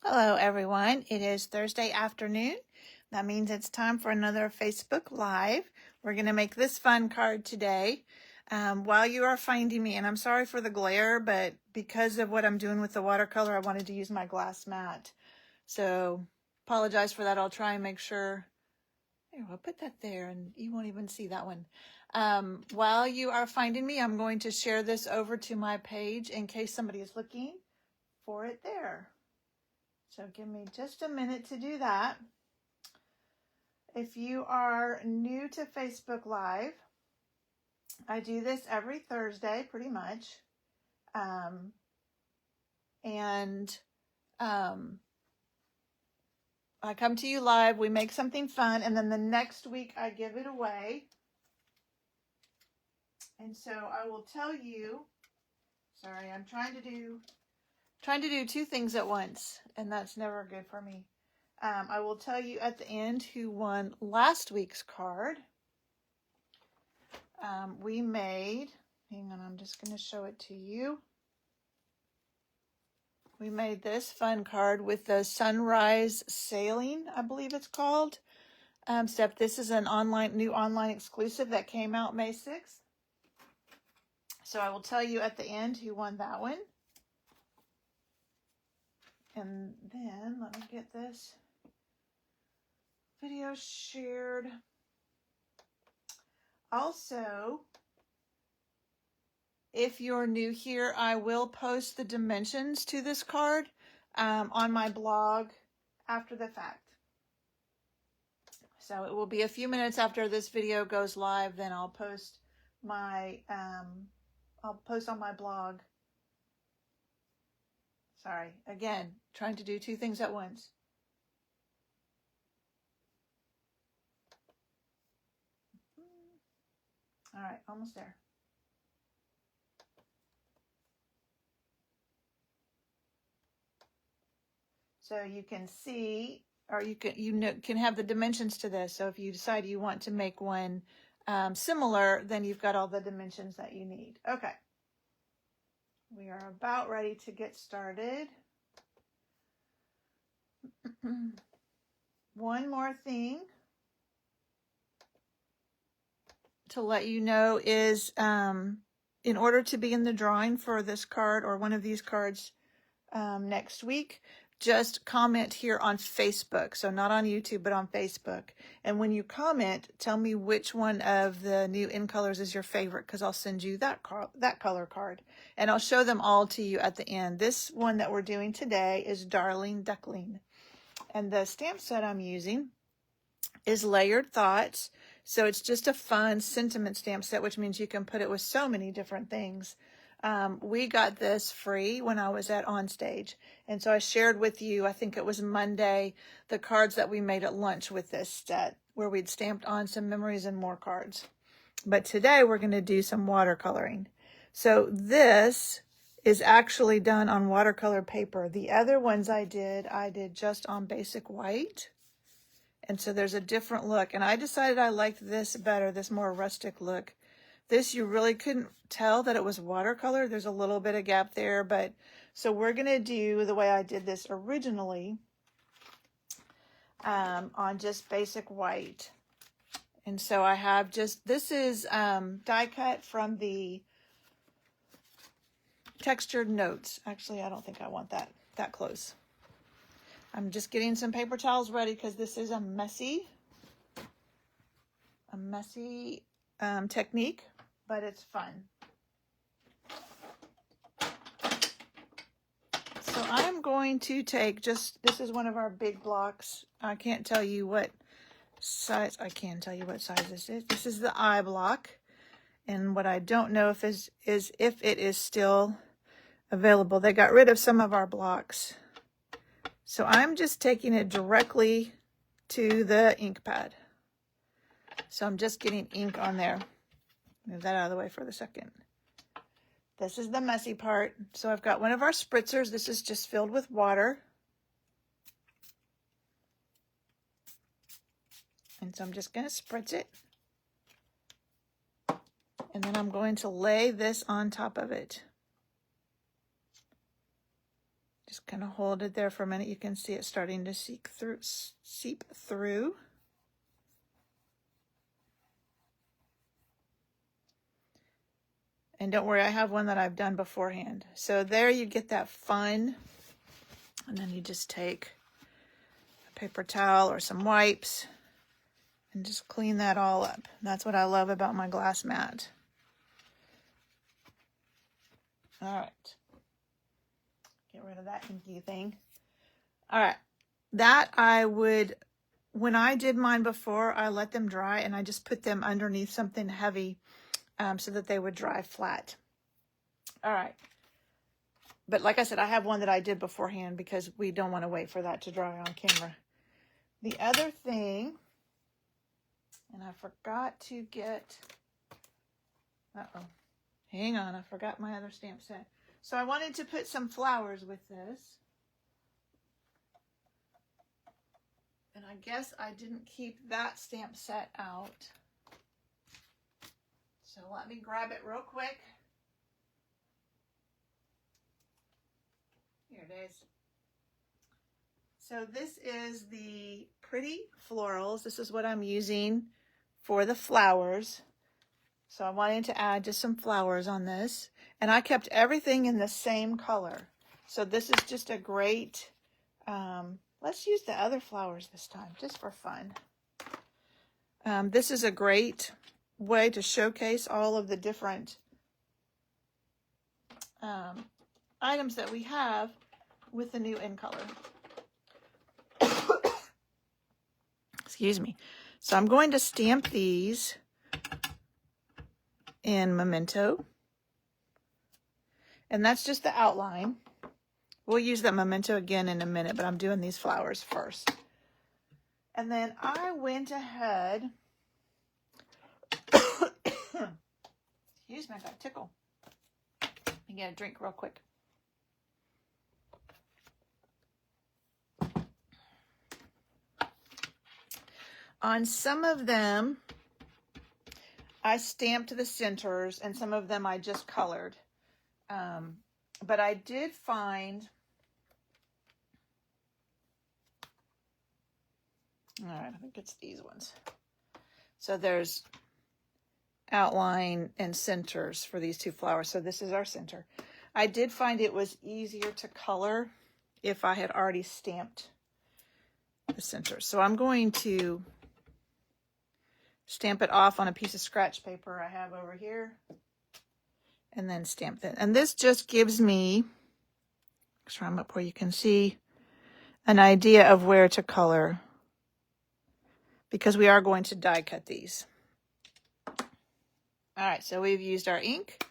Hello everyone, it is Thursday afternoon. That means it's time for another Facebook Live. We're going to make this fun card today. While you are finding me, and I'm sorry for the glare, but because of what I'm doing with the watercolor, I wanted to use my glass mat. So apologize for that. I'll try and make sure. Here, I'll put that there and you won't even see that one. While you are finding me, I'm going to share this over to my page in case somebody is looking for it there. So give me just a minute to do that. If you are new to Facebook Live, I do this every Thursday pretty much. I come to you live, we make something fun, and then the next week I give it away. And so I will tell you, sorry, I'm trying to do two things at once, and that's never good for me. I will tell you at the end who won last week's card. We made, hang on, I'm just going to show it to you. We made this fun card with the Sunrise Sailing, I believe it's called. Step. This is an new online exclusive that came out May 6th. So I will tell you at the end who won that one. And then let me get this video shared. Also, if you're new here, I will post the dimensions to this card on my blog after the fact. So it will be a few minutes after this video goes live, then I'll post my, I'll post on my blog. Sorry, again, trying to do two things at once. All right, almost there. So you can see, or you can have the dimensions to this. So if you decide you want to make one similar, then you've got all the dimensions that you need. Okay. We are about ready to get started. One more thing to let you know is in order to be in the drawing for this card or one of these cards next week, just comment here on Facebook. So not on YouTube, but on Facebook. And when you comment, tell me which one of the new in colors is your favorite, because I'll send you that color card. And I'll show them all to you at the end. This one that we're doing today is Darling Duckling. And the stamp set I'm using is Layered Thoughts. So it's just a fun sentiment stamp set, which means you can put it with so many different things. We got this free when I was at Onstage. And so I shared with you, I think it was Monday, the cards that we made at lunch with this set, where we'd stamped on some memories and more cards. But today we're going to do some watercoloring. So this is actually done on watercolor paper. The other ones I did just on basic white. And so there's a different look. And I decided I liked this better, this more rustic look. This, you really couldn't tell that it was watercolor. There's a little bit of gap there, but so we're going to do the way I did this originally on just basic white. And so I have just, this is die cut from the Textured Notes. Actually, I don't think I want that close. I'm just getting some paper towels ready because this is a messy technique, but it's fun. So I'm going to take this is one of our big blocks. I can't tell you what size, I can tell you what size this is. This is the I block. And what I don't know if is if it is still available. They got rid of some of our blocks. So I'm just taking it directly to the ink pad. So I'm just getting ink on there. Move that out of the way for a second. This is the messy part. So I've got one of our spritzers. This is just filled with water. And so I'm just going to spritz it. And then I'm going to lay this on top of it. Just kind of hold it there for a minute. You can see it starting to seep through. And don't worry, I have one that I've done beforehand. So there you get that fun. And then you just take a paper towel or some wipes and just clean that all up. That's what I love about my glass mat. All right. Get rid of that inky thing. All right. That I would, when I did mine before, I let them dry and I just put them underneath something heavy so that they would dry flat. All right. But like I said, I have one that I did beforehand because we don't want to wait for that to dry on camera. The other thing, and I forgot to get, hang on, I forgot my other stamp set. So I wanted to put some flowers with this. And I guess I didn't keep that stamp set out. So let me grab it real quick. Here it is. So this is the Pretty Florals. This is what I'm using for the flowers. So I wanted to add just some flowers on this. And I kept everything in the same color. So this is just a great, let's use the other flowers this time, just for fun. This is a great way to showcase all of the different items that we have with the new in color. Excuse me. So I'm going to stamp these in Memento. And that's just the outline. We'll use that Memento again in a minute, but I'm doing these flowers first. And then I went ahead. Excuse me, I got a tickle. Let me get a drink real quick. On some of them, I stamped the centers, and some of them I just colored. But I did find, all right, I think it's these ones. So there's outline and centers for these two flowers. So this is our center. I did find it was easier to color if I had already stamped the centers. So I'm going to stamp it off on a piece of scratch paper I have over here. And then stamp it. And this just gives me, make sure I'm up where you can see, an idea of where to color, because we are going to die cut these. All right, so we've used our ink.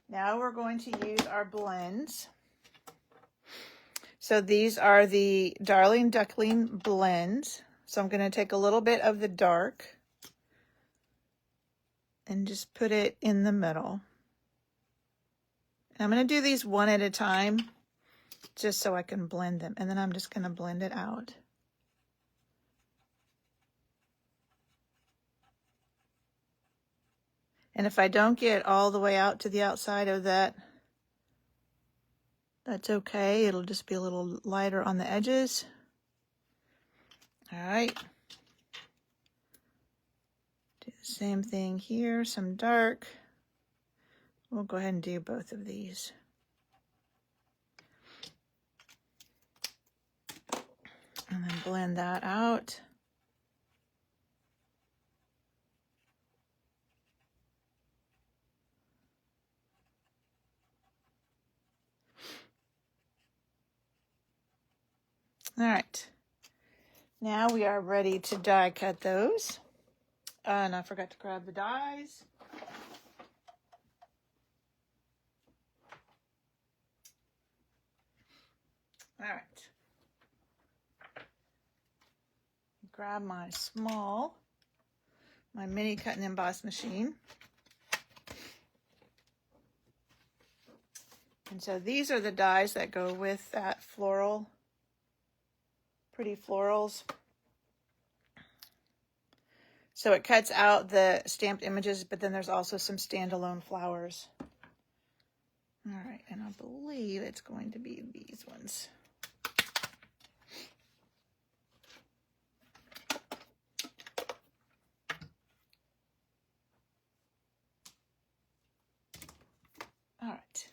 Now we're going to use our blends. So these are the Darling Duckling blends. So I'm going to take a little bit of the dark and just put it in the middle. I'm going to do these one at a time just so I can blend them. And then I'm just going to blend it out. And if I don't get all the way out to the outside of that, that's okay. It'll just be a little lighter on the edges. All right. Do the same thing here, some dark. We'll go ahead and do both of these. And then blend that out. All right. Now we are ready to die cut those. And I forgot to grab the dies. All right. Grab my mini cut and emboss machine. And so these are the dies that go with that floral, Pretty Florals. So it cuts out the stamped images, but then there's also some standalone flowers. All right, and I believe it's going to be these ones. All right.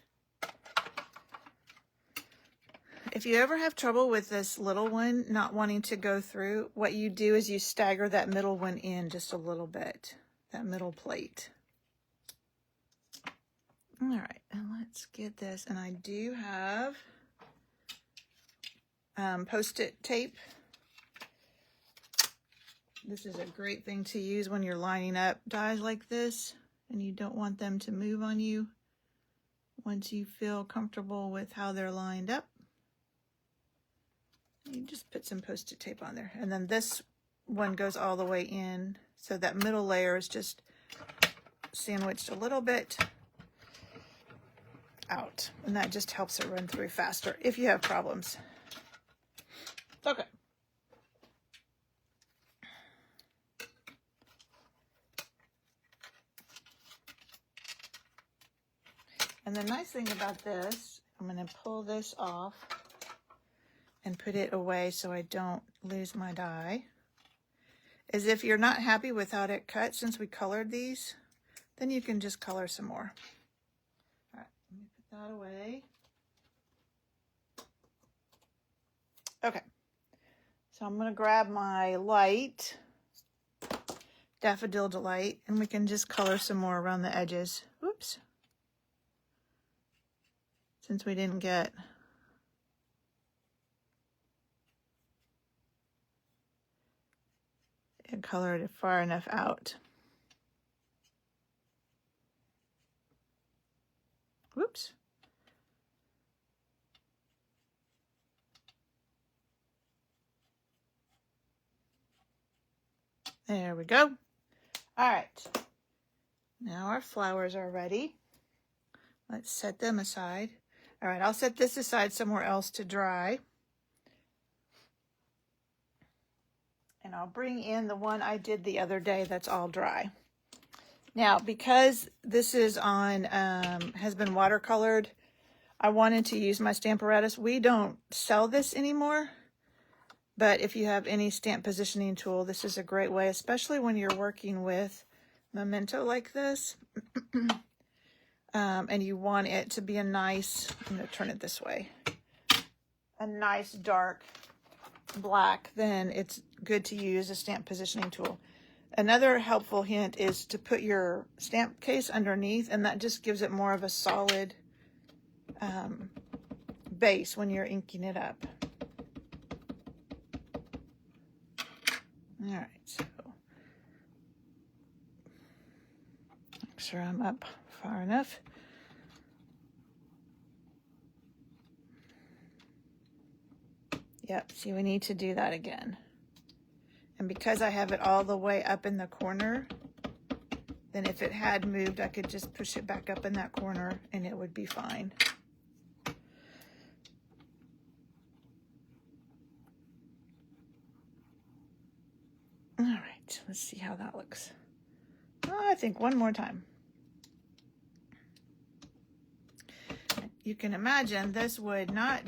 If you ever have trouble with this little one not wanting to go through, what you do is you stagger that middle one in just a little bit, that middle plate. All right, and let's get this. And I do have Post-it tape. This is a great thing to use when you're lining up dies like this and you don't want them to move on you. Once you feel comfortable with how they're lined up, you just put some Post-it tape on there. And then this one goes all the way in, so that middle layer is just sandwiched a little bit out, and that just helps it run through faster if you have problems. Okay. And the nice thing about this, I'm going to pull this off and put it away so I don't lose my die, is if you're not happy with how it cut since we colored these, then you can just color some more. All right, let me put that away. Okay, so I'm going to grab my light, Daffodil Delight, and we can just color some more around the edges. Oops. Since we didn't get it colored far enough out. Whoops. There we go. All right. Now our flowers are ready. Let's set them aside. All right, I'll set this aside somewhere else to dry. And I'll bring in the one I did the other day that's all dry. Now, because this is on, has been watercolored, I wanted to use my Stamparatus. We don't sell this anymore, but if you have any stamp positioning tool, this is a great way, especially when you're working with memento like this. And you want it to be a nice, I'm going to turn it this way, a nice dark black, then it's good to use a stamp positioning tool. Another helpful hint is to put your stamp case underneath, and that just gives it more of a solid base when you're inking it up. All right, so make sure I'm up far enough. Yep, see, we need to do that again. And because I have it all the way up in the corner, then if it had moved, I could just push it back up in that corner and it would be fine. All right, let's see how that looks. Oh, I think one more time. You can imagine this would not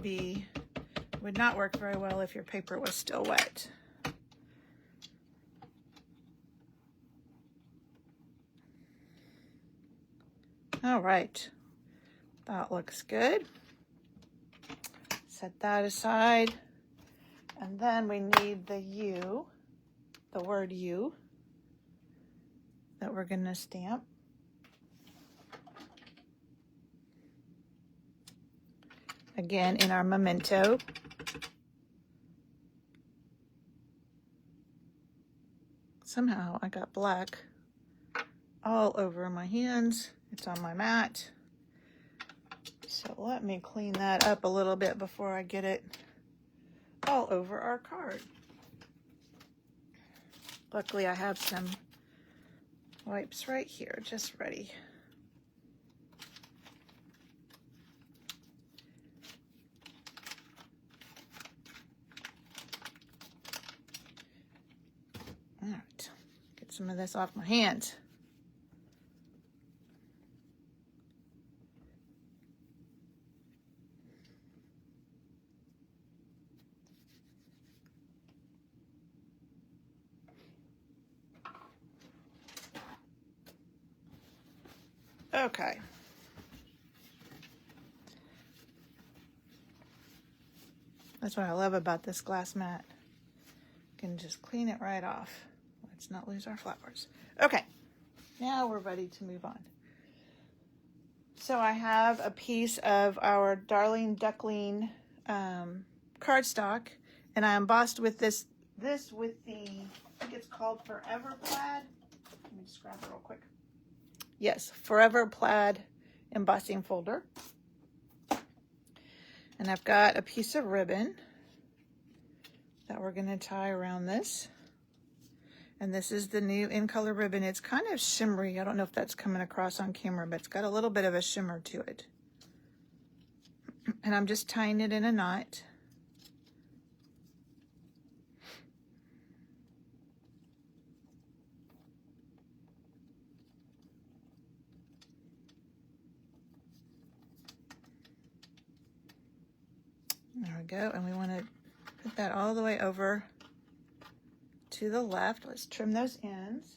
work very well if your paper was still wet. All right, that looks good. Set that aside. And then we need the U, the word U, that we're gonna stamp. Again, in our memento. Somehow I got black all over my hands. It's on my mat. So let me clean that up a little bit before I get it all over our card. Luckily I have some wipes right here, just ready. All right, get some of this off my hands. Okay. That's what I love about this glass mat. You can just clean it right off. Let's not lose our flowers. Okay, now we're ready to move on. So I have a piece of our Darling Duckling cardstock, and I embossed with this with the, I think it's called Forever Plaid. Let me just grab it real quick. Yes, Forever Plaid embossing folder. And I've got a piece of ribbon that we're going to tie around this. And this is the new in color ribbon. It's kind of shimmery. I don't know if that's coming across on camera, but it's got a little bit of a shimmer to it. And I'm just tying it in a knot. There we go. And we want to put that all the way over to the left. Let's trim those ends.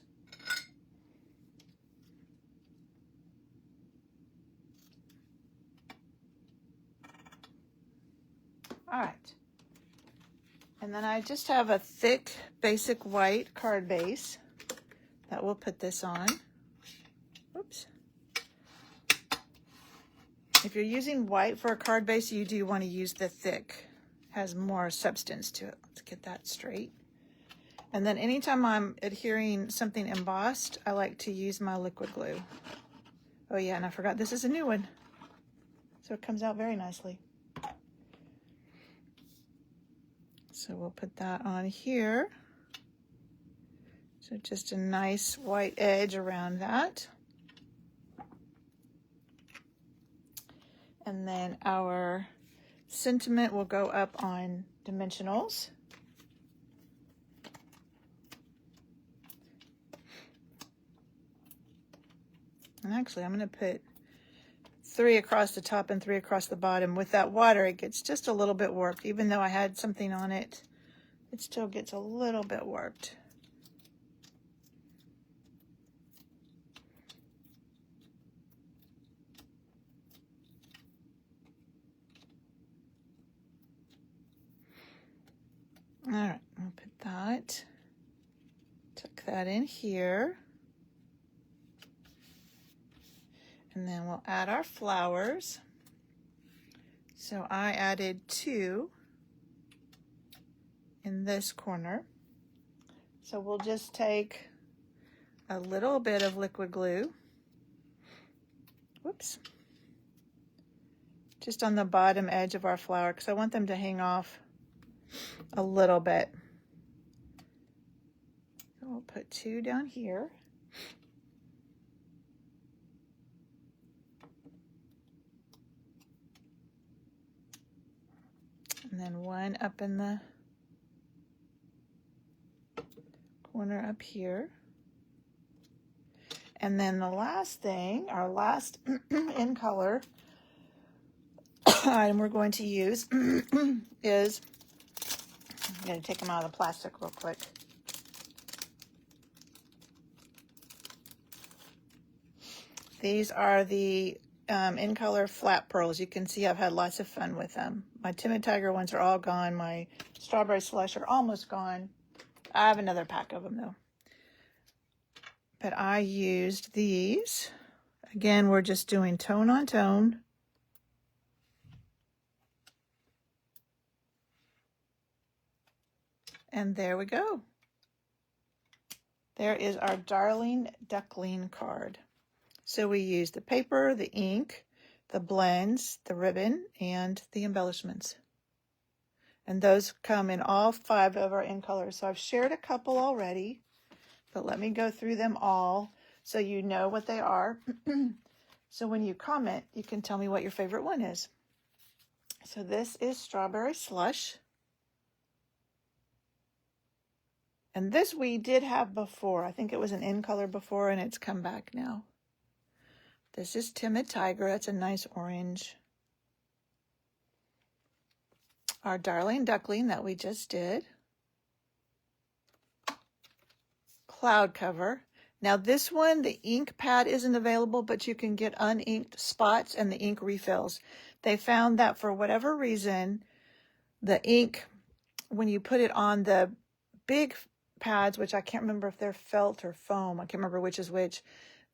All right. And then I just have a thick basic white card base that we'll put this on. Oops. If you're using white for a card base, you do want to use the thick. It has more substance to it. Let's get that straight. And then anytime I'm adhering something embossed, I like to use my liquid glue. Oh yeah, and I forgot this is a new one. So it comes out very nicely. So we'll put that on here. So just a nice white edge around that. And then our sentiment will go up on dimensionals. And actually, I'm going to put 3 across the top and 3 across the bottom. With that water, it gets just a little bit warped. Even though I had something on it, it still gets a little bit warped. All right, I'll put that, tuck that in here. And then we'll add our flowers. So I added 2 in this corner. So we'll just take a little bit of liquid glue. Whoops. Just on the bottom edge of our flower, because I want them to hang off a little bit. So we'll put 2 down here. And then 1 up in the corner up here. And then the last thing, our last in color item we're going to use is, I'm going to take them out of the plastic real quick. These are the in color flat pearls. You can see I've had lots of fun with them. My Timid Tiger ones are all gone. My Strawberry Slush are almost gone. I have another pack of them though. But I used these. Again, we're just doing tone on tone. And there we go. There is our Darling Duckling card. So we used the paper, the ink, the blends, the ribbon, and the embellishments. And those come in all 5 of our in colors. So I've shared a couple already, but let me go through them all so you know what they are. So when you comment, you can tell me what your favorite one is. So this is Strawberry Slush. And this we did have before. I think it was an in color before and it's come back now. This is Timid Tiger. It's a nice orange. Our Darling Duckling that we just did. Cloud Cover. Now this one, the ink pad isn't available, but you can get uninked spots and the ink refills. They found that for whatever reason, the ink, when you put it on the big pads, which I can't remember if they're felt or foam, I can't remember which is which,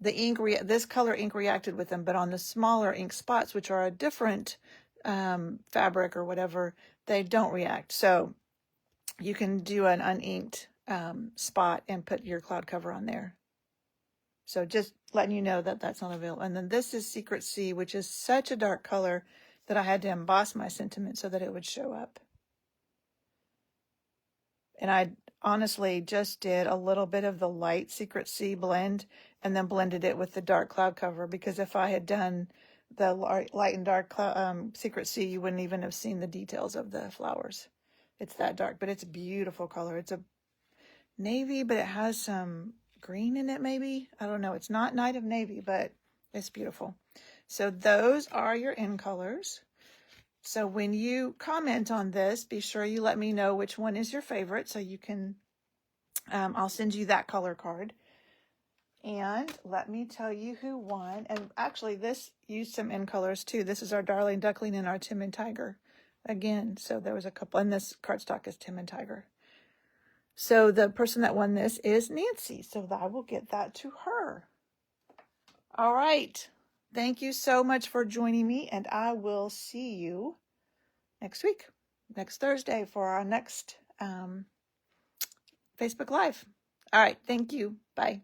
the ink, this color ink reacted with them, but on the smaller ink spots, which are a different fabric or whatever, they don't react. So you can do an uninked spot and put your cloud cover on there. So just letting you know that that's not available. And then this is Secret Sea, which is such a dark color that I had to emboss my sentiment so that it would show up. And I honestly just did a little bit of the light Secret Sea blend and then blended it with the dark cloud cover, because if I had done the light and dark Secret Sea, you wouldn't even have seen the details of the flowers. It's that dark, but it's a beautiful color. It's a navy, but it has some green in it maybe. I don't know. It's not Night of Navy, but it's beautiful. So those are your in colors. So when you comment on this, be sure you let me know which one is your favorite so you can, I'll send you that color card. And let me tell you who won. And actually this used some in colors too. This is our Darling Duckling and our Tim and Tiger again. So there was a couple, and this cardstock is Tim and Tiger. So the person that won this is Nancy. So I will get that to her. All right. Thank you so much for joining me, and I will see you next week, next Thursday, for our next Facebook Live. All right. Thank you. Bye.